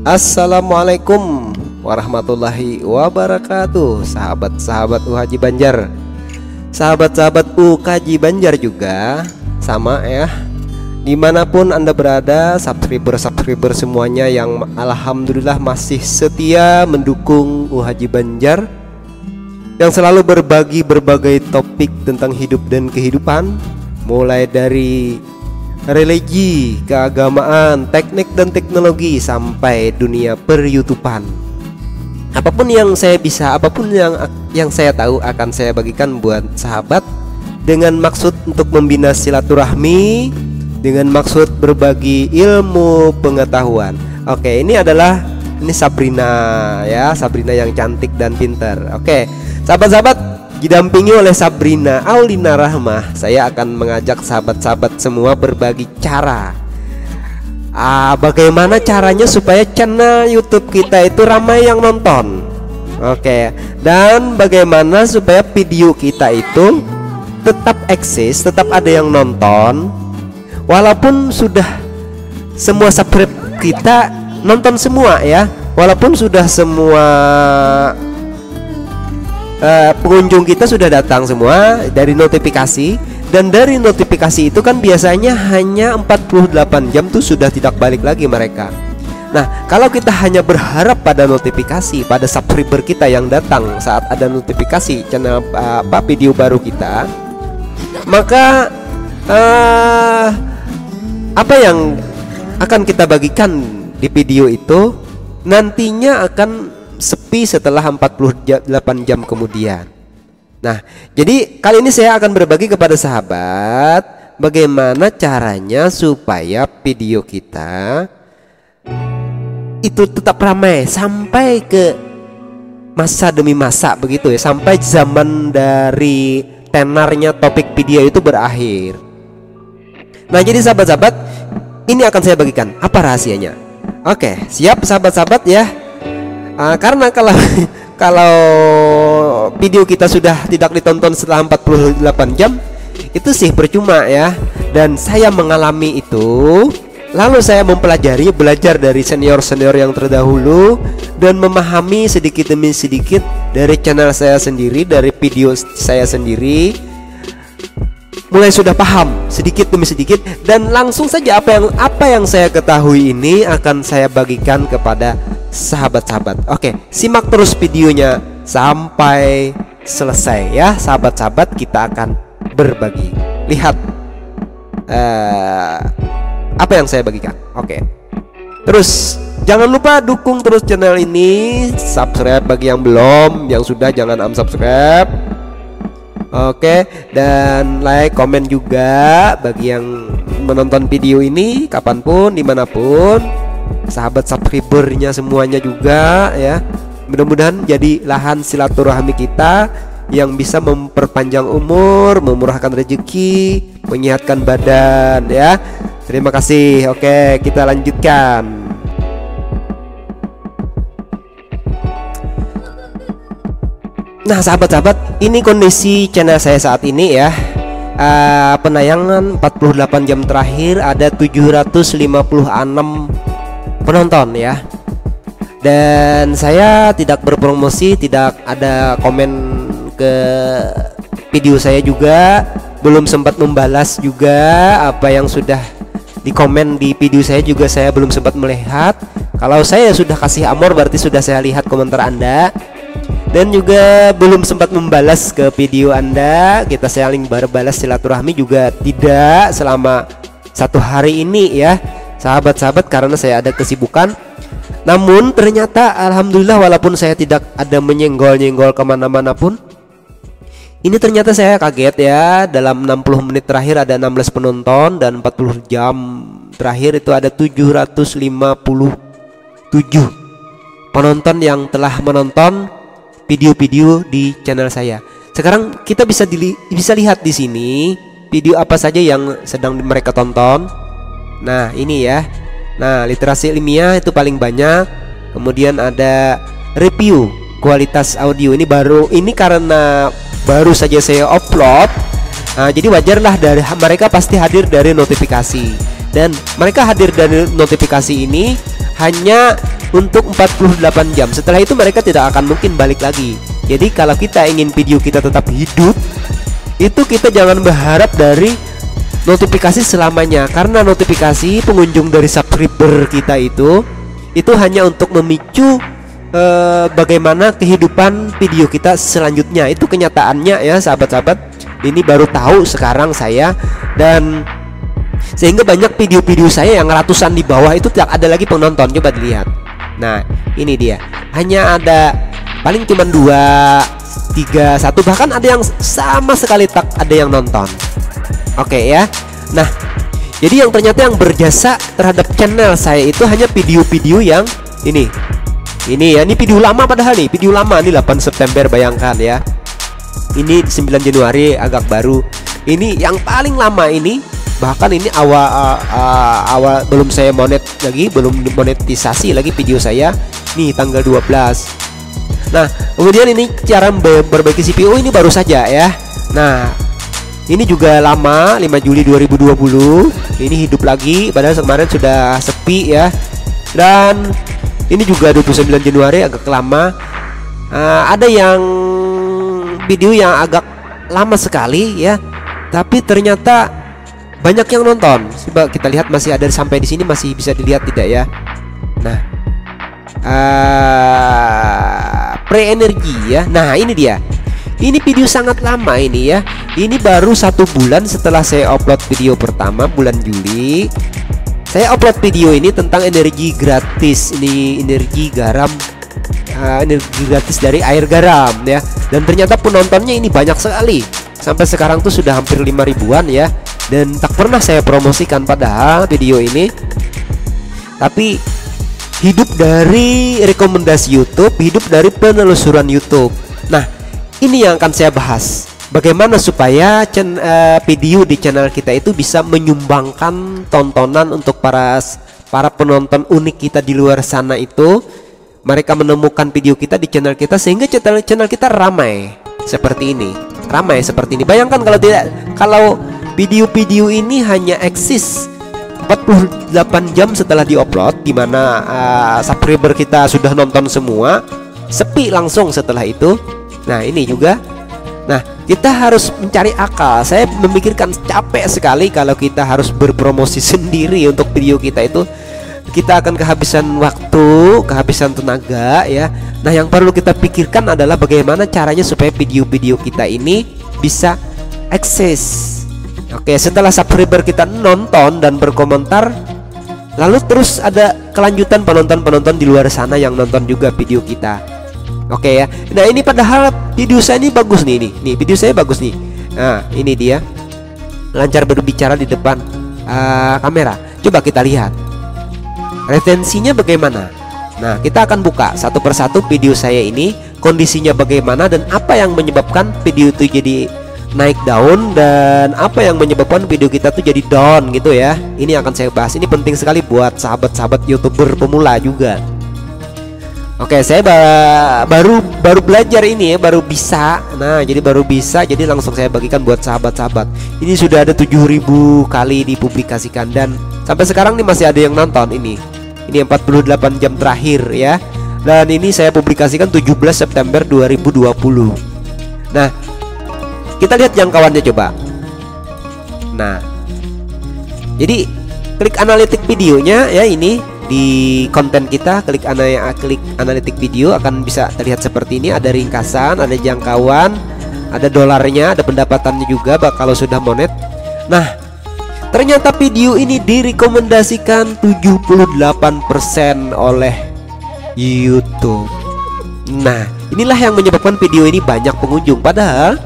Assalamualaikum warahmatullahi wabarakatuh. Sahabat-sahabat UHaji Banjar, sahabat-sahabat UKaji Banjar juga sama ya, dimanapun Anda berada, subscriber semuanya yang alhamdulillah masih setia mendukung UHaji Banjar, yang selalu berbagi berbagai topik tentang hidup dan kehidupan, mulai dari religi, keagamaan, teknik dan teknologi, sampai dunia per-YouTubean. Apapun yang saya bisa, apapun yang saya tahu akan saya bagikan buat sahabat, dengan maksud untuk membina silaturahmi, dengan maksud berbagi ilmu pengetahuan. Oke, ini Sabrina ya, Sabrina yang cantik dan pintar. Oke, sahabat-sahabat, didampingi oleh Sabrina Aulina Rahmah, saya akan mengajak sahabat-sahabat semua berbagi cara. Bagaimana caranya supaya channel YouTube kita itu ramai yang nonton. Oke, dan bagaimana supaya video kita itu tetap eksis, tetap ada yang nonton, walaupun sudah semua subscribe kita nonton semua ya, walaupun sudah semua pengunjung kita sudah datang semua dari notifikasi, dan dari notifikasi itu kan biasanya hanya 48 jam tuh sudah tidak balik lagi mereka. Nah, kalau kita hanya berharap pada notifikasi, pada subscriber kita yang datang saat ada notifikasi channel video baru kita, maka apa yang akan kita bagikan di video itu nantinya akan sepi setelah 48 jam kemudian. Nah, jadi kali ini saya akan berbagi kepada sahabat bagaimana caranya supaya video kita itu tetap ramai sampai ke masa demi masa begitu ya, sampai zaman dari tenarnya topik video itu berakhir. Nah, jadi sahabat-sahabat, ini akan saya bagikan apa rahasianya. Oke, siap sahabat-sahabat ya. Karena kalau video kita sudah tidak ditonton setelah 48 jam, itu sih percuma ya. Dan saya mengalami itu, lalu saya belajar dari senior-senior yang terdahulu, dan memahami sedikit demi sedikit dari channel saya sendiri, dari video saya sendiri, mulai sudah paham sedikit demi sedikit, dan langsung saja apa yang saya ketahui ini akan saya bagikan kepada sahabat-sahabat. Oke, simak terus videonya sampai selesai ya sahabat-sahabat, kita akan berbagi. Lihat apa yang saya bagikan. Oke, terus jangan lupa dukung terus channel ini, subscribe bagi yang belum, yang sudah jangan unsubscribe. Oke, dan like, komen juga bagi yang menonton video ini kapanpun, dimanapun. Sahabat subscribernya semuanya juga ya, mudah-mudahan jadi lahan silaturahmi kita yang bisa memperpanjang umur, memurahkan rezeki, menyehatkan badan ya. Terima kasih. Oke, kita lanjutkan. Nah, sahabat-sahabat, ini kondisi channel saya saat ini ya. Penayangan 48 jam terakhir ada 756 penonton ya. Dan saya tidak berpromosi, tidak ada komen ke video saya juga, belum sempat membalas juga apa yang sudah dikomen di video saya juga, saya belum sempat melihat. Kalau saya sudah kasih amor berarti sudah saya lihat komentar Anda, dan juga belum sempat membalas ke video Anda. Kita saling balas silaturahmi juga tidak selama 1 hari ini ya sahabat-sahabat, karena saya ada kesibukan. Namun ternyata alhamdulillah, walaupun saya tidak ada menyenggol-nyenggol kemana-mana pun, ini ternyata saya kaget ya. Dalam 60 menit terakhir ada 16 penonton, dan 40 jam terakhir itu ada 757 penonton yang telah menonton video-video di channel saya. Sekarang kita bisa lihat di sini video apa saja yang sedang mereka tonton. Nah, ini ya. Nah, literasi ilmiah itu paling banyak. Kemudian ada review kualitas audio, ini karena baru saja saya upload. Jadi wajarlah dari mereka pasti hadir dari notifikasi. Dan mereka hadir dari notifikasi ini hanya untuk 48 jam. Setelah itu mereka tidak akan mungkin balik lagi. Jadi kalau kita ingin video kita tetap hidup, itu kita jangan berharap dari notifikasi selamanya, karena notifikasi pengunjung dari subscriber kita itu hanya untuk memicu bagaimana kehidupan video kita selanjutnya. Itu kenyataannya ya sahabat-sahabat. Ini baru tahu sekarang saya, dan sehingga banyak video-video saya yang ratusan di bawah itu tidak ada lagi penonton. Coba dilihat. Nah ini dia, hanya ada paling cuma 2, 3, 1, bahkan ada yang sama sekali tak ada yang nonton. Oke ya. Nah jadi yang ternyata yang berjasa terhadap channel saya itu hanya video-video yang ini ya, ini video lama, padahal nih video lama, ini 8 September, bayangkan ya. Ini 9 Januari, agak baru. Ini yang paling lama ini, bahkan ini awal belum saya belum monetisasi lagi video saya. Nih tanggal 12. Nah kemudian ini cara memperbaiki CPU, ini baru saja ya. Nah ini juga lama, 5 Juli 2020. Ini hidup lagi, padahal kemarin sudah sepi ya. Dan ini juga 29 Januari, agak lama. Ada yang video yang agak lama sekali ya, tapi ternyata banyak yang nonton. Coba kita lihat, masih ada sampai di sini, masih bisa dilihat tidak ya? Nah pre-energi ya. Nah ini dia, ini video sangat lama ini ya. Ini baru 1 bulan setelah saya upload video pertama, bulan Juli. Saya upload video ini tentang energi gratis. Ini energi garam, energi gratis dari air garam ya. Dan ternyata penontonnya ini banyak sekali. Sampai sekarang tuh sudah hampir 5 ribuan ya. Dan tak pernah saya promosikan padahal video ini. Tapi hidup dari rekomendasi YouTube, hidup dari penelusuran YouTube. Nah ini yang akan saya bahas. Bagaimana supaya video di channel kita itu bisa menyumbangkan tontonan untuk para penonton unik kita di luar sana itu. Mereka menemukan video kita di channel kita sehingga channel kita ramai seperti ini. Bayangkan kalau video-video ini hanya eksis 48 jam setelah diupload, di mana subscriber kita sudah nonton semua, sepi langsung setelah itu. Nah ini juga. Nah kita harus mencari akal. Saya memikirkan, capek sekali kalau kita harus berpromosi sendiri untuk video kita itu. Kita akan kehabisan waktu, kehabisan tenaga ya. Nah yang perlu kita pikirkan adalah bagaimana caranya supaya video-video kita ini bisa eksis. Oke, setelah subscriber kita nonton dan berkomentar, lalu terus ada kelanjutan penonton-penonton di luar sana yang nonton juga video kita. Oke ya. Nah ini padahal video saya ini bagus nih, nih video saya bagus nih. Nah ini dia, lancar berbicara di depan kamera. Coba kita lihat retensinya bagaimana. Nah kita akan buka satu persatu video saya ini, kondisinya bagaimana dan apa yang menyebabkan video itu jadi naik daun, dan apa yang menyebabkan video kita tuh jadi down gitu ya. Ini akan saya bahas. Ini penting sekali buat sahabat-sahabat YouTuber pemula juga. Oke, saya baru belajar ini ya, baru bisa. Nah jadi baru bisa, jadi langsung saya bagikan buat sahabat-sahabat. Ini sudah ada 7.000 kali dipublikasikan, dan sampai sekarang nih masih ada yang nonton ini. Ini 48 jam terakhir ya. Dan ini saya publikasikan 17 September 2020. Nah kita lihat jangkauannya coba. Nah jadi klik analitik videonya ya, ini di konten kita, klik analitik video, akan bisa terlihat seperti ini. Ada ringkasan, ada jangkauan, ada dolarnya, ada pendapatannya juga kalau sudah monet. Nah ternyata video ini direkomendasikan 78% oleh YouTube. Nah inilah yang menyebabkan video ini banyak pengunjung. Padahal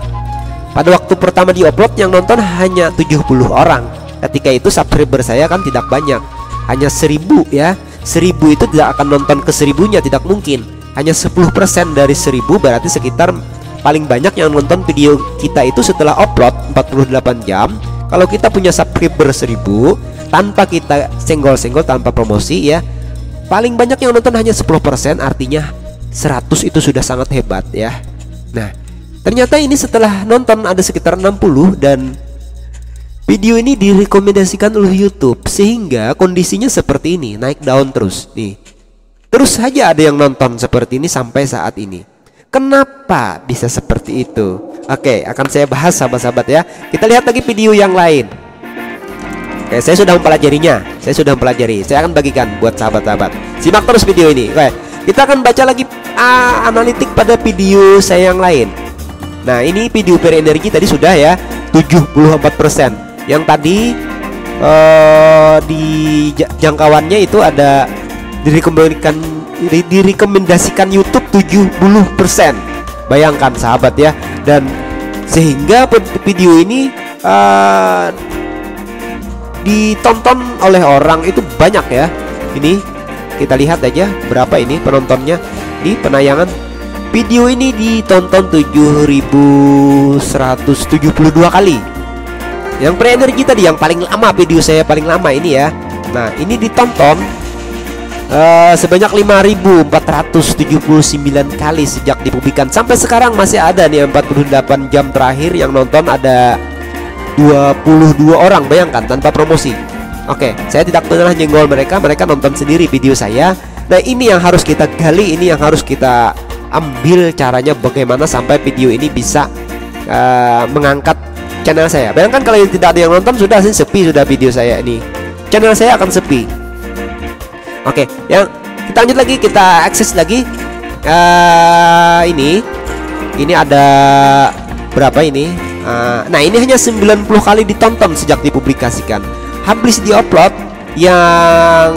pada waktu pertama diupload yang nonton hanya 70 orang. Ketika itu subscriber saya kan tidak banyak, hanya 1000 ya. 1000 itu tidak akan nonton ke 1000-nya, tidak mungkin. Hanya 10% dari 1000, berarti sekitar paling banyak yang nonton video kita itu setelah upload 48 jam. Kalau kita punya subscriber 1000 tanpa kita senggol-senggol, tanpa promosi ya, paling banyak yang nonton hanya 10%, artinya 100 itu sudah sangat hebat ya. Nah ternyata ini setelah nonton ada sekitar 60, dan video ini direkomendasikan oleh YouTube sehingga kondisinya seperti ini, naik daun terus nih. Terus saja ada yang nonton seperti ini sampai saat ini. Kenapa bisa seperti itu? Oke, akan saya bahas sahabat-sahabat ya. Kita lihat lagi video yang lain. Oke, saya sudah mempelajarinya. Saya akan bagikan buat sahabat-sahabat. Simak terus video ini. Oke, kita akan baca lagi analitik pada video saya yang lain. Nah, ini video per energi tadi sudah ya 74%. Yang tadi di jangkauannya itu ada direkomendasikan YouTube 70%. Bayangkan sahabat ya. Dan sehingga video ini ditonton oleh orang itu banyak ya. Ini kita lihat aja berapa ini penontonnya. Di penayangan video ini ditonton 7.172 kali. Yang pre-energi tadi yang paling lama, video saya paling lama ini ya. Nah, ini ditonton sebanyak 5.479 kali sejak dipublikasikan. Sampai sekarang masih ada nih 48 jam terakhir yang nonton ada 22 orang, bayangkan, tanpa promosi. Oke, saya tidak pernah nyenggol mereka nonton sendiri video saya. Nah, ini yang harus kita gali, ini yang harus kita ambil caranya bagaimana sampai video ini bisa mengangkat channel saya. Bayangkan kalau tidak ada yang nonton, sudah sepi sudah video saya ini. Channel saya akan sepi. Oke, yang kita lanjut lagi, kita akses lagi. Ini ada berapa ini? Nah, ini hanya 90 kali ditonton sejak dipublikasikan. Habis diupload, yang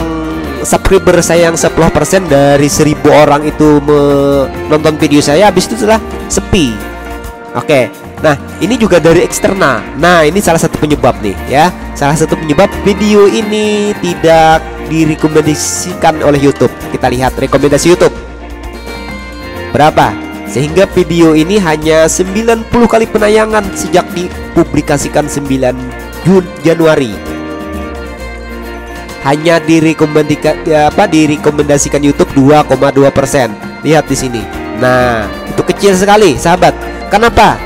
subscriber saya yang 10% dari 1000 orang itu menonton video saya, habis itu sudah sepi. Oke, nah ini juga dari eksternal. Nah, ini salah satu penyebab nih ya. Salah satu penyebab video ini tidak direkomendasikan oleh YouTube. Kita lihat rekomendasi YouTube berapa, sehingga video ini hanya 90 kali penayangan sejak dipublikasikan 9 Januari. Hanya direkomendasikan YouTube 2,2%. Lihat di sini. Nah, itu kecil sekali, sahabat. Kenapa?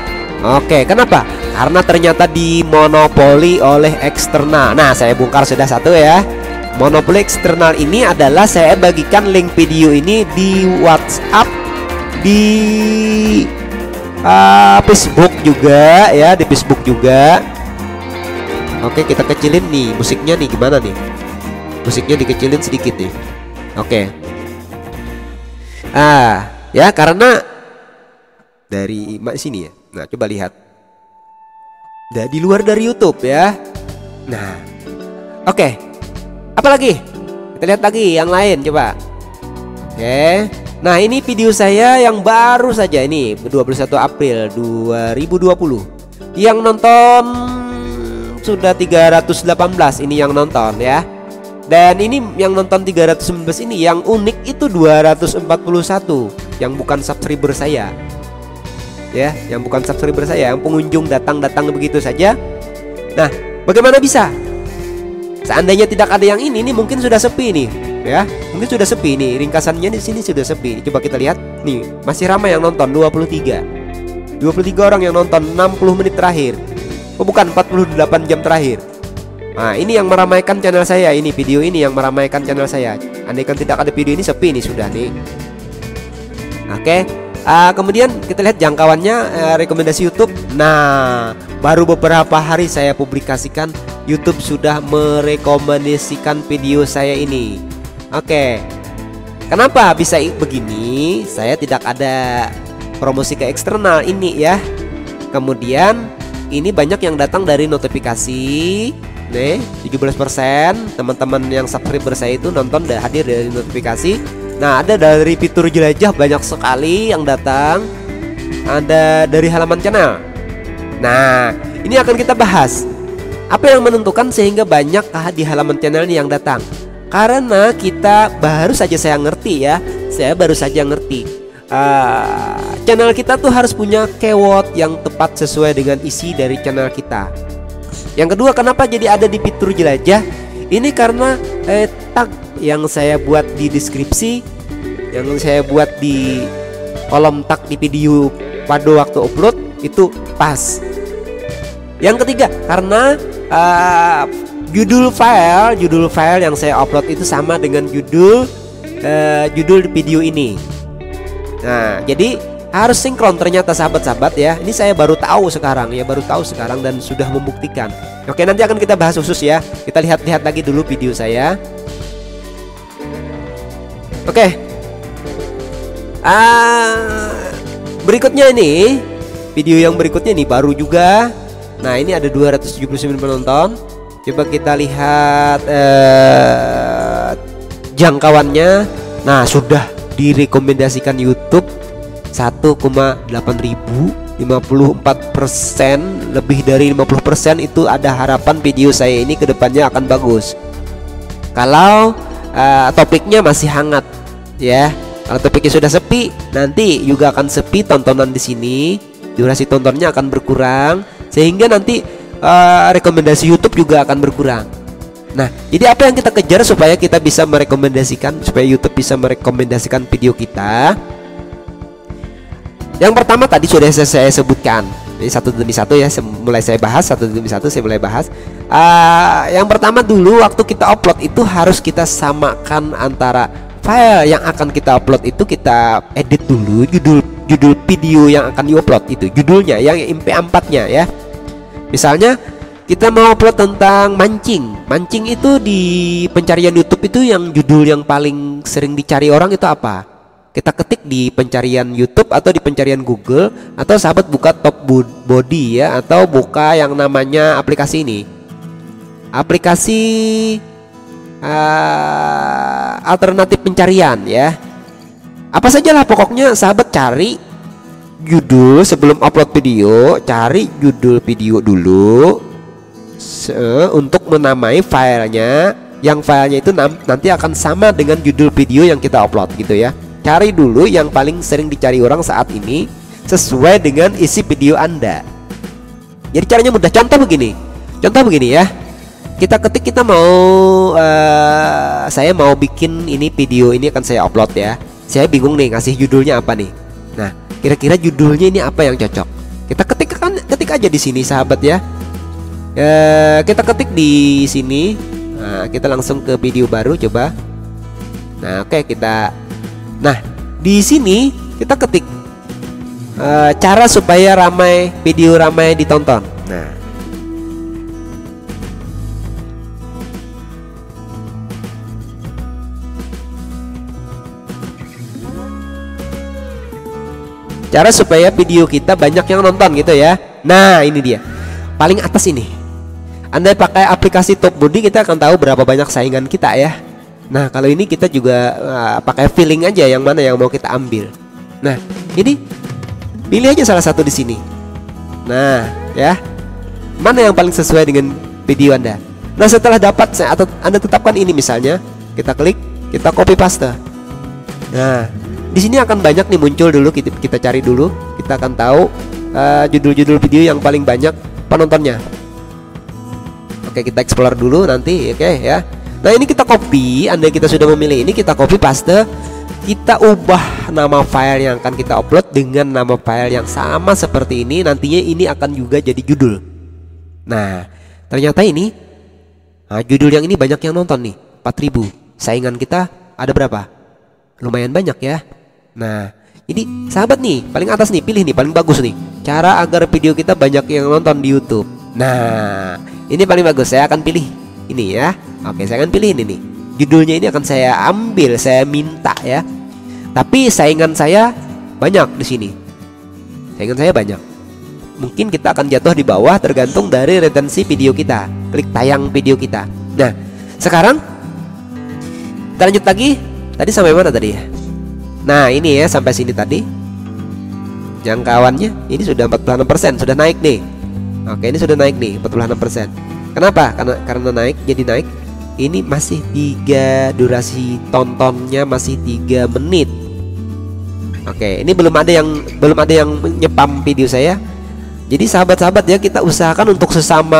Oke, kenapa? Karena ternyata dimonopoli oleh eksternal. Nah, saya bongkar sudah satu ya. Monopoli eksternal ini adalah saya bagikan link video ini di WhatsApp, di Facebook juga ya, di Facebook juga. Oke, kita kecilin nih musiknya nih, gimana nih? Musiknya dikecilin sedikit nih. Oke. Ya karena dari sini ya. Nah, coba lihat. Di luar dari YouTube ya. Nah, oke. Apalagi? Kita lihat lagi yang lain coba. Oke. Nah, ini video saya yang baru saja ini 21 April 2020. Yang nonton sudah 318 ini yang nonton ya. Dan ini yang nonton 319 ini, yang unik itu 241 yang bukan subscriber saya. Ya, yang bukan subscriber saya, yang pengunjung datang begitu saja. Nah, bagaimana bisa? Seandainya tidak ada yang ini mungkin sudah sepi nih, ya. Mungkin sudah sepi nih, ringkasannya di sini sudah sepi. Coba kita lihat nih, masih ramai yang nonton 23 orang yang nonton 60 menit terakhir. Oh, bukan, 48 jam terakhir. Nah, ini yang meramaikan channel saya, ini video ini yang meramaikan channel saya. Andaikan tidak ada video ini, sepi nih sudah nih. Oke. Kemudian kita lihat jangkauannya, rekomendasi YouTube. Nah, baru beberapa hari saya publikasikan, YouTube sudah merekomendasikan video saya ini. Oke. Kenapa bisa begini? Saya tidak ada promosi ke eksternal ini ya. Kemudian ini banyak yang datang dari notifikasi. Nih, 17% teman-teman yang subscriber saya itu nonton dan hadir dari notifikasi. Nah, ada dari fitur jelajah banyak sekali yang datang. Ada dari halaman channel. Nah, ini akan kita bahas. Apa yang menentukan sehingga banyak di halaman channel ini yang datang? Karena kita baru saja saya ngerti ya. Saya baru saja ngerti. Channel kita tuh harus punya keyword yang tepat sesuai dengan isi dari channel kita. Yang kedua, kenapa jadi ada di fitur jelajah? Ini karena tag yang saya buat di deskripsi, yang saya buat di kolom tag di video pada waktu upload itu pas. Yang ketiga, karena judul file yang saya upload itu sama dengan judul judul video ini. Nah, jadi harus sinkron ternyata sahabat-sahabat ya. Ini saya baru tahu sekarang dan sudah membuktikan. Oke, nanti akan kita bahas khusus ya. Kita lihat-lihat lagi dulu video saya. Oke. Berikutnya ini, video yang berikutnya ini baru juga. Nah, ini ada 279 penonton. Coba kita lihat jangkauannya. Nah, sudah direkomendasikan YouTube 1,8 ribu, 54%, lebih dari 50% itu ada harapan video saya ini kedepannya akan bagus. Kalau topiknya masih hangat ya. Kalau topiknya sudah sepi, nanti juga akan sepi tontonan di sini. Durasi tontonnya akan berkurang, sehingga nanti rekomendasi YouTube juga akan berkurang. Nah, jadi apa yang kita kejar supaya kita bisa merekomendasikan, supaya YouTube bisa merekomendasikan video kita? Yang pertama tadi sudah saya sebutkan. Ini satu demi satu ya, satu demi satu saya mulai bahas. Yang pertama dulu, waktu kita upload itu harus kita samakan antara file yang akan kita upload itu, kita edit dulu judul video yang akan diupload itu, judulnya yang MP4-nya ya. Misalnya kita mau upload tentang mancing itu di pencarian YouTube itu yang judul yang paling sering dicari orang itu apa? Kita ketik di pencarian YouTube atau di pencarian Google, atau sahabat buka Top Body ya, atau buka yang namanya aplikasi ini, aplikasi alternatif pencarian ya. Apa sajalah pokoknya sahabat cari judul sebelum upload video, cari judul video dulu untuk menamai filenya, yang filenya itu nanti akan sama dengan judul video yang kita upload gitu ya. Cari dulu yang paling sering dicari orang saat ini sesuai dengan isi video Anda. Jadi caranya mudah. Contoh begini ya. Kita ketik, kita mau saya mau bikin ini video ini akan saya upload ya. Saya bingung nih ngasih judulnya apa nih. Nah, kira-kira judulnya ini apa yang cocok? Kita ketik aja di sini sahabat ya. Kita ketik di sini. Nah, kita langsung ke video baru coba. Nah, oke, nah, di sini kita ketik cara supaya video ramai ditonton. Nah, cara supaya video kita banyak yang nonton gitu ya. Nah, ini dia. Paling atas ini. Anda pakai aplikasi Top Body, kita akan tahu berapa banyak saingan kita ya. Nah, kalau ini kita juga pakai feeling aja yang mana yang mau kita ambil. Nah, ini pilih aja salah satu di sini. Nah, ya. Mana yang paling sesuai dengan video Anda? Nah, setelah dapat atau Anda tetapkan ini misalnya, kita klik, kita copy paste. Nah, di sini akan banyak nih muncul dulu, kita cari dulu, kita akan tahu judul-judul video yang paling banyak penontonnya. Oke, kita explore dulu nanti, oke ya. Nah, ini kita copy, andai kita sudah memilih ini, kita copy paste, kita ubah nama file yang akan kita upload dengan nama file yang sama seperti ini. Nantinya ini akan juga jadi judul. Nah, ternyata ini judul yang ini banyak yang nonton nih, 4.000. Saingan kita ada berapa? Lumayan banyak ya. Nah, ini sahabat nih, paling atas nih, pilih nih, paling bagus nih, cara agar video kita banyak yang nonton di YouTube. Nah, ini paling bagus, saya akan pilih ini ya. Oke, saya akan pilih ini nih. Judulnya ini akan saya ambil, saya minta ya. Tapi saingan saya banyak di sini. Saingan saya banyak. Mungkin kita akan jatuh di bawah tergantung dari retensi video kita, klik tayang video kita. Nah, sekarang kita lanjut lagi. Tadi sampai mana tadi ya? Nah, ini ya, sampai sini tadi. Jangkauannya ini sudah 46%, sudah naik nih. Oke, ini sudah naik nih 46%. Kenapa? Karena naik, jadi naik. Ini masih 3, durasi tontonnya masih 3 menit. Oke, ini belum ada yang nyepam video saya. Jadi sahabat-sahabat ya, kita usahakan untuk sesama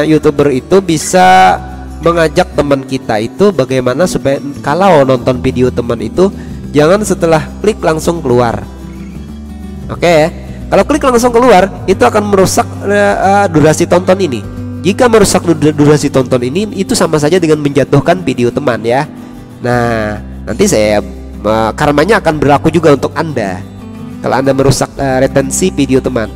YouTuber itu bisa mengajak teman kita itu bagaimana supaya kalau nonton video teman itu jangan setelah klik langsung keluar. Oke ya. Kalau klik langsung keluar itu akan merusak durasi tonton ini. Jika merusak durasi tonton ini, itu sama saja dengan menjatuhkan video teman ya. Nah, nanti karmanya akan berlaku juga untuk Anda kalau Anda merusak retensi video teman.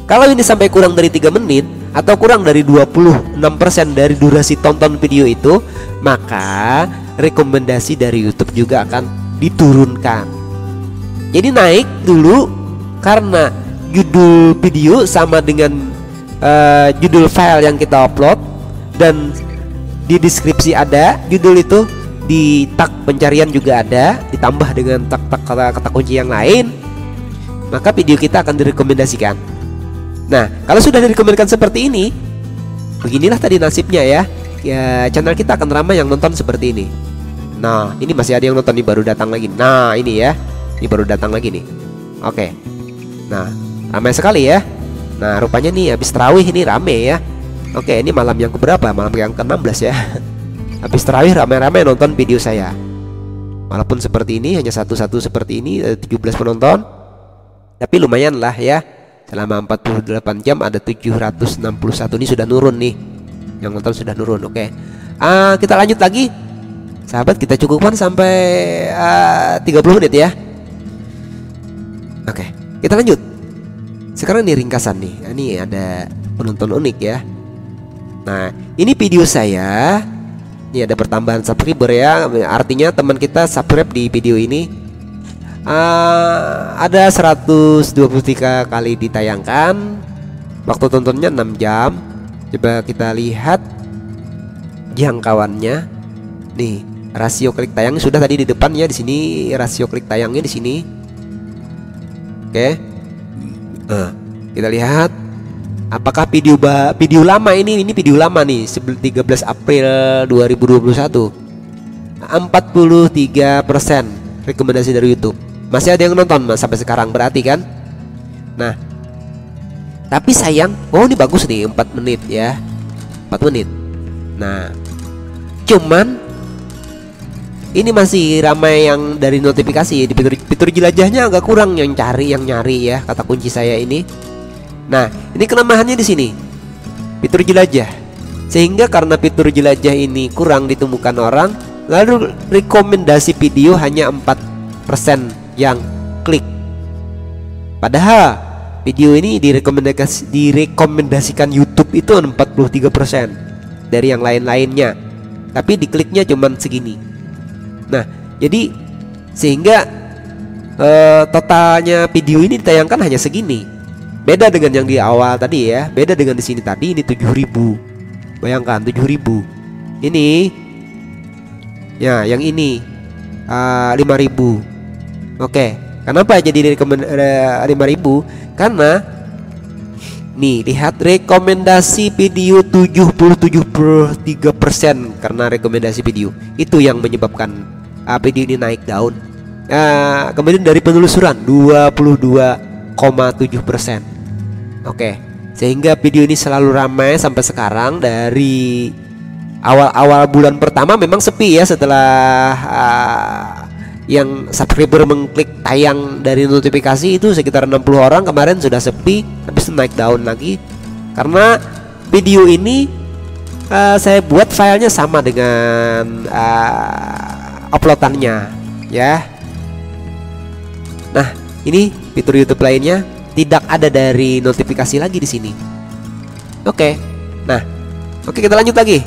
Kalau ini sampai kurang dari 3 menit atau kurang dari 26% dari durasi tonton video itu, maka rekomendasi dari YouTube juga akan diturunkan. Jadi naik dulu karena judul video sama dengan judul file yang kita upload, dan di deskripsi ada judul itu, di tag pencarian juga ada, ditambah dengan tag-tag kata kunci yang lain, maka video kita akan direkomendasikan. Nah, kalau sudah direkomendasikan seperti ini, beginilah tadi nasibnya ya. Channel kita akan ramai yang nonton seperti ini. Nah, ini masih ada yang nonton, nih baru datang lagi. Nah, ini ya, ini baru datang lagi nih. Oke. Nah, ramai sekali ya. Nah, rupanya nih habis tarawih ini rame ya. Oke, ini malam yang keberapa? Malam yang ke-16 ya. Habis tarawih ramai-ramai nonton video saya. Walaupun seperti ini, hanya satu-satu seperti ini, 17 penonton, tapi lumayan lah ya. Selama 48 jam ada 761. Ini sudah nurun nih, yang nonton sudah nurun. Oke, kita lanjut lagi sahabat, kita cukupkan sampai 30 menit ya. Oke, kita lanjut. Sekarang ini ringkasan nih. Ini ada penonton unik ya. Nah, ini video saya. Ini ada pertambahan subscriber ya. Artinya teman kita subscribe di video ini. Ada 123 kali ditayangkan. Waktu tontonnya 6 jam. Coba kita lihat jangkauannya. Nih, rasio klik tayang sudah tadi di depan ya, di sini rasio klik tayangnya di sini. Oke. Kita lihat apakah video lama ini video lama nih, 13 April 2021. 43% rekomendasi dari YouTube. Masih ada yang nonton sampai sekarang, berarti kan. Nah, tapi sayang, ini bagus nih 4 menit ya. 4 menit. Nah, cuman ini masih ramai yang dari notifikasi. Di fitur jelajahnya agak kurang yang nyari ya, kata kunci saya ini. Nah, ini kelemahannya di sini, fitur jelajah. Sehingga karena fitur jelajah ini kurang ditemukan orang, lalu rekomendasi video hanya 4% yang klik. Padahal video ini direkomendasikan YouTube itu 43% dari yang lain-lainnya, tapi dikliknya cuman segini. Nah, jadi sehingga totalnya video ini ditayangkan hanya segini. Beda dengan yang di awal tadi ya, beda dengan di sini tadi, ini 7.000. Bayangkan 7.000. Ini ya, yang ini 5.000. Oke, kenapa jadi 5.000? Karena nih, lihat rekomendasi video 73% karena rekomendasi video. Itu yang menyebabkan video ini naik daun. Kemudian dari penelusuran 22,7%. Oke, sehingga video ini selalu ramai sampai sekarang. Dari awal-awal bulan pertama memang sepi ya, setelah yang subscriber mengklik tayang dari notifikasi itu sekitar 60 orang. Kemarin sudah sepi, habis naik daun lagi. Karena video ini saya buat filenya sama dengan uploadannya ya. Nah, ini fitur YouTube lainnya tidak ada dari notifikasi lagi di sini. Oke. Nah, oke, kita lanjut lagi.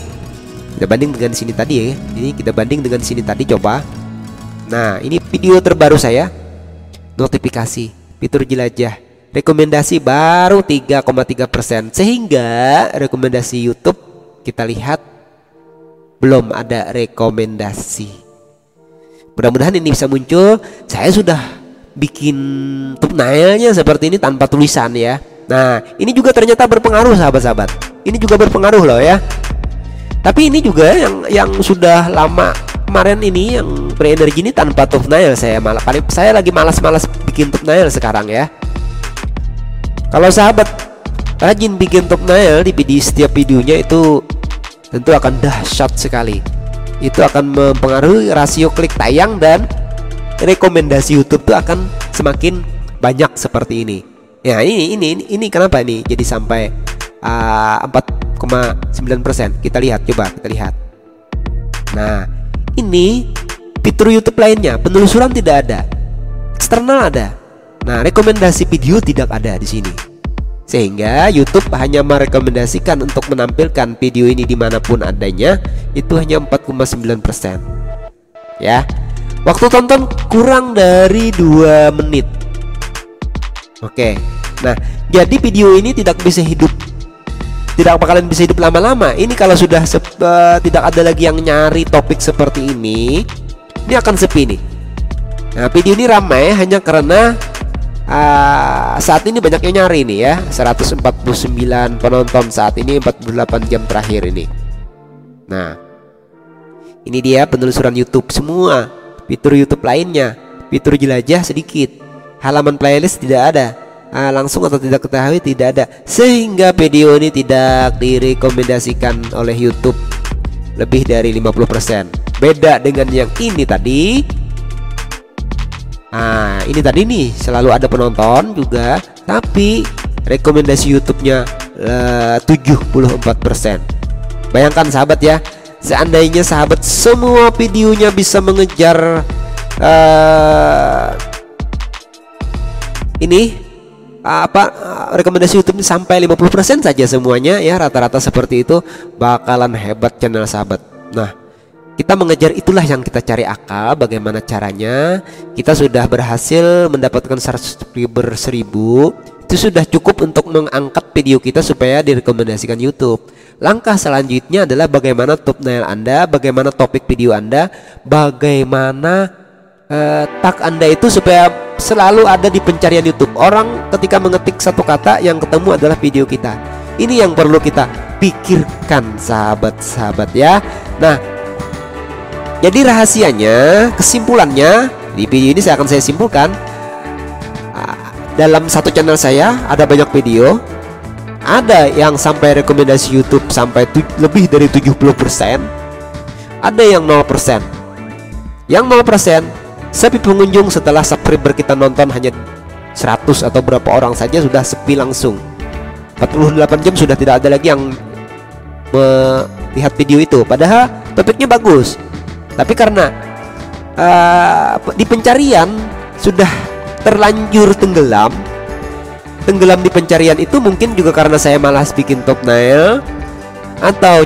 Kita banding dengan sini tadi ya. Ini kita banding dengan sini tadi, coba. Nah, ini video terbaru saya. Notifikasi, fitur jelajah, rekomendasi baru 3,3%. Sehingga rekomendasi YouTube kita lihat belum ada rekomendasi. Mudah-mudahan ini bisa muncul. Saya sudah bikin thumbnailnya seperti ini tanpa tulisan ya. Nah, ini juga ternyata berpengaruh sahabat-sahabat. Ini juga berpengaruh loh ya. Tapi ini juga yang sudah lama kemarin ini, yang pre-energy ini tanpa thumbnail. Saya lagi malas-malas bikin thumbnail sekarang ya. Kalau sahabat rajin bikin thumbnail di setiap videonya, itu tentu akan dahsyat sekali. Itu akan mempengaruhi rasio klik tayang dan rekomendasi YouTube tuh akan semakin banyak seperti ini. Ya, ini kenapa ini jadi sampai 4,9%. Kita lihat, coba kita lihat. Nah, ini fitur YouTube lainnya, penelusuran tidak ada, eksternal ada. Nah, rekomendasi video tidak ada di sini. Sehingga YouTube hanya merekomendasikan untuk menampilkan video ini dimanapun adanya itu hanya 4,9%. Ya, waktu tonton kurang dari 2 menit. Oke, nah jadi video ini tidak bisa hidup, tidak bakalan bisa hidup lama-lama. Ini kalau sudah tidak ada lagi yang nyari topik seperti ini akan sepi nih. Nah, video ini ramai hanya karena saat ini banyak yang nyari nih ya. 149 penonton saat ini 48 jam terakhir ini. Nah, ini dia penelusuran YouTube semua. Fitur YouTube lainnya, fitur jelajah sedikit, halaman playlist tidak ada, langsung atau tidak ketahui tidak ada. Sehingga video ini tidak direkomendasikan oleh YouTube lebih dari 50%. Beda dengan yang ini tadi. Ini tadi nih selalu ada penonton juga, tapi rekomendasi YouTube-nya 74%. Bayangkan sahabat ya, seandainya sahabat semua videonya bisa mengejar rekomendasi YouTube sampai 50% saja semuanya ya, rata-rata seperti itu, bakalan hebat channel sahabat. Nah, kita mengejar itulah yang kita cari akal. Bagaimana caranya? Kita sudah berhasil mendapatkan subscriber 1000. Itu sudah cukup untuk mengangkat video kita supaya direkomendasikan YouTube. Langkah selanjutnya adalah bagaimana thumbnail Anda, bagaimana topik video Anda, bagaimana tag Anda itu supaya selalu ada di pencarian YouTube. Orang ketika mengetik satu kata yang ketemu adalah video kita. Ini yang perlu kita pikirkan sahabat-sahabat ya. Nah, jadi rahasianya, kesimpulannya di video ini saya simpulkan. Dalam satu channel saya ada banyak video, ada yang sampai rekomendasi YouTube sampai lebih dari 70%, ada yang 0%. Yang 0% sepi pengunjung setelah subscriber kita nonton hanya 100 atau berapa orang saja sudah sepi langsung. 48 jam sudah tidak ada lagi yang melihat video itu, padahal topiknya bagus. Tapi karena di pencarian sudah terlanjur tenggelam di pencarian itu, mungkin juga karena saya malas bikin thumbnail, atau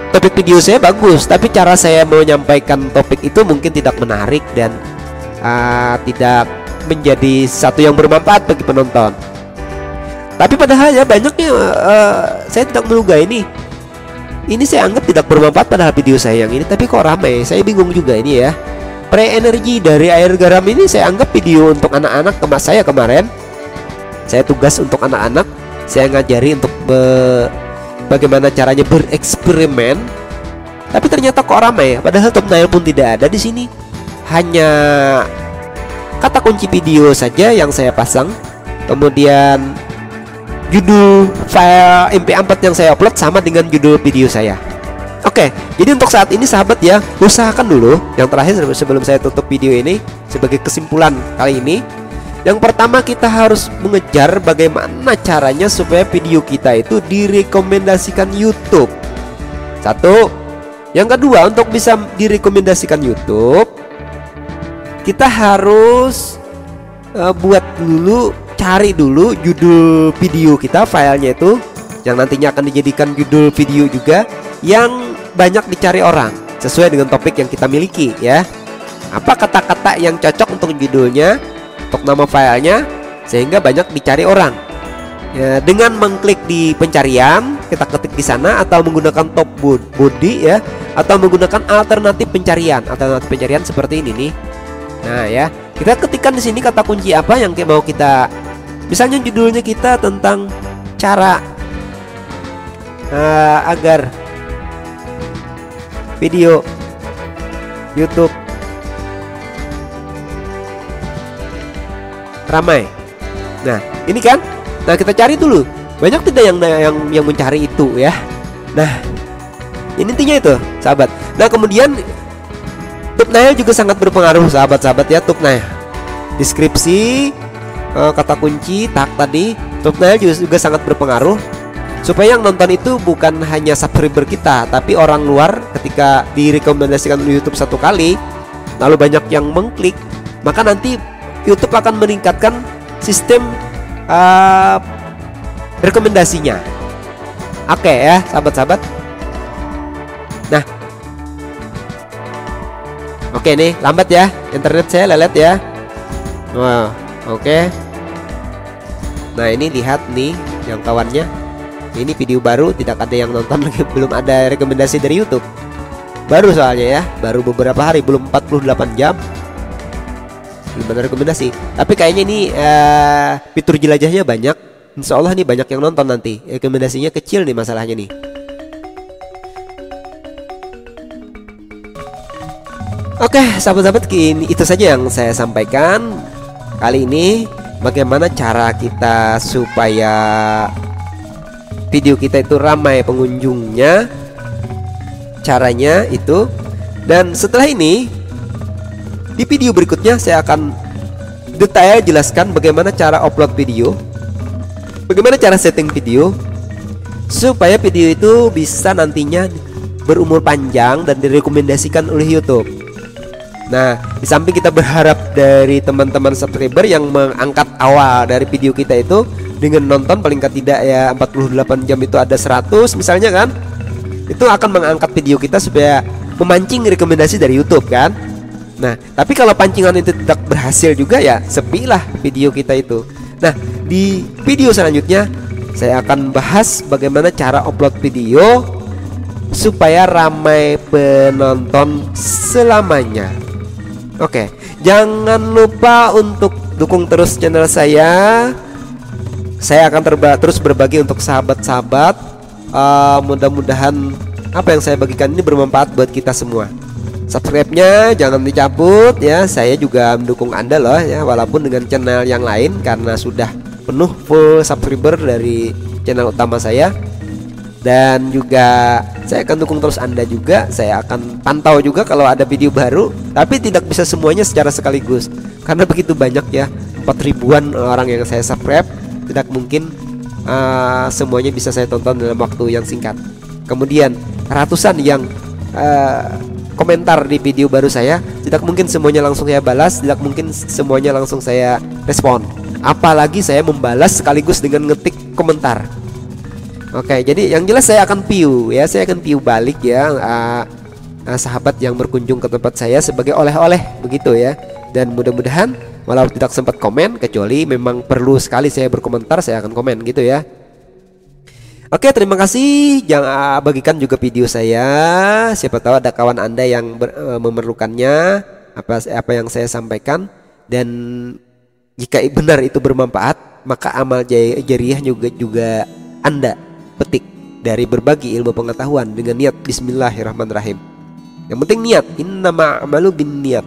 topik video saya bagus tapi cara saya menyampaikan topik itu mungkin tidak menarik dan tidak menjadi satu yang bermanfaat bagi penonton. Tapi padahal ya banyaknya saya tidak menduga ini saya anggap tidak bermanfaat padahal video saya yang ini, tapi kok ramai. Saya bingung juga ini ya. Pre-energi dari air garam ini saya anggap video untuk anak-anak. Saya kemarin saya tugas untuk anak-anak, saya ngajari untuk bagaimana caranya bereksperimen. Tapi ternyata kok ramai, padahal thumbnail pun tidak ada di sini. Hanya kata kunci video saja yang saya pasang. Kemudian judul file MP4 yang saya upload sama dengan judul video saya. Oke, jadi untuk saat ini sahabat ya, usahakan dulu. Yang terakhir sebelum saya tutup video ini, sebagai kesimpulan kali ini, yang pertama kita harus mengejar bagaimana caranya supaya video kita itu direkomendasikan YouTube. Satu. Yang kedua, untuk bisa direkomendasikan YouTube, kita harus cari dulu judul video kita, filenya itu yang nantinya akan dijadikan judul video juga, yang banyak dicari orang sesuai dengan topik yang kita miliki ya. Apa kata-kata yang cocok untuk judulnya, untuk nama filenya, sehingga banyak dicari orang ya. Dengan mengklik di pencarian, kita ketik di sana, atau menggunakan top body ya, atau menggunakan alternatif pencarian seperti ini nih. Nah ya, kita ketikkan di sini kata kunci apa yang mau kita. Misalnya judulnya kita tentang cara agar video YouTube ramai. Nah, ini kan. Nah, kita cari dulu. Banyak tidak yang mencari itu ya. Nah, ini intinya itu, sahabat. Nah, kemudian thumbnail juga sangat berpengaruh, sahabat-sahabat ya. Thumbnail, deskripsi, kata kunci, tag tadi, thumbnail juga sangat berpengaruh. supaya yang nonton itu bukan hanya subscriber kita, tapi orang luar. Ketika direkomendasikan di YouTube satu kali lalu banyak yang mengklik, maka nanti YouTube akan meningkatkan sistem rekomendasinya. Oke ya sahabat-sahabat. Nah, oke nih, lambat ya internet saya, lelet ya. Wah, oke. Nah ini lihat nih yang kawannya, ini video baru, tidak ada yang nonton lagi, belum ada rekomendasi dari YouTube. Baru soalnya ya, baru beberapa hari, belum 48 jam belum ada rekomendasi. Tapi kayaknya ini fitur jelajahnya banyak. Insya Allah nih banyak yang nonton nanti. Rekomendasinya kecil nih masalahnya nih. Oke sahabat-sahabat, itu saja yang saya sampaikan kali ini. Bagaimana cara kita supaya video kita itu ramai pengunjungnya, caranya itu. Dan setelah ini di video berikutnya saya akan detail jelaskan bagaimana cara upload video, bagaimana cara setting video supaya video itu bisa nantinya berumur panjang dan direkomendasikan oleh YouTube. Nah, di samping kita berharap dari teman-teman subscriber yang mengangkat awal dari video kita itu dengan nonton paling tidak ya 48 jam itu ada 100 misalnya kan, itu akan mengangkat video kita supaya memancing rekomendasi dari YouTube kan. Nah, tapi kalau pancingan itu tidak berhasil juga ya sepi lah video kita itu. Nah, di video selanjutnya saya akan bahas bagaimana cara upload video supaya ramai penonton selamanya. Oke, jangan lupa untuk dukung terus channel saya. Saya akan terus berbagi untuk sahabat-sahabat. Mudah-mudahan apa yang saya bagikan ini bermanfaat buat kita semua. Subscribe-nya jangan dicabut ya. Saya juga mendukung Anda loh ya, walaupun dengan channel yang lain karena sudah penuh full subscriber dari channel utama saya. Dan juga saya akan dukung terus Anda juga. Saya akan pantau juga kalau ada video baru, tapi tidak bisa semuanya secara sekaligus karena begitu banyak ya, 4.000-an orang yang saya subscribe. Tidak mungkin semuanya bisa saya tonton dalam waktu yang singkat. Kemudian ratusan yang komentar di video baru saya, tidak mungkin semuanya langsung saya balas, tidak mungkin semuanya langsung saya respon. Apalagi saya membalas sekaligus dengan ngetik komentar. Oke, jadi yang jelas saya akan view ya, saya akan view balik ya sahabat yang berkunjung ke tempat saya sebagai oleh-oleh begitu ya. Dan mudah-mudahan walau tidak sempat komen, kecuali memang perlu sekali saya berkomentar, saya akan komen gitu ya. Oke, terima kasih. Jangan bagikan juga video saya. Siapa tahu ada kawan Anda yang memerlukannya apa yang saya sampaikan. Dan jika benar itu bermanfaat, maka amal jariah juga Anda petik dari berbagi ilmu pengetahuan dengan niat bismillahirrahmanirrahim. Yang penting niat, innama a'malu binniyat.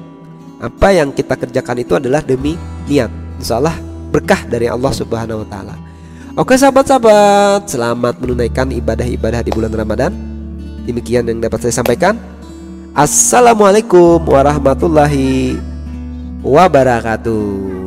Apa yang kita kerjakan itu adalah demi niat. Insyaallah berkah dari Allah Subhanahu wa taala. Oke sahabat-sahabat, selamat menunaikan ibadah-ibadah di bulan Ramadan. Demikian yang dapat saya sampaikan. Assalamualaikum warahmatullahi wabarakatuh.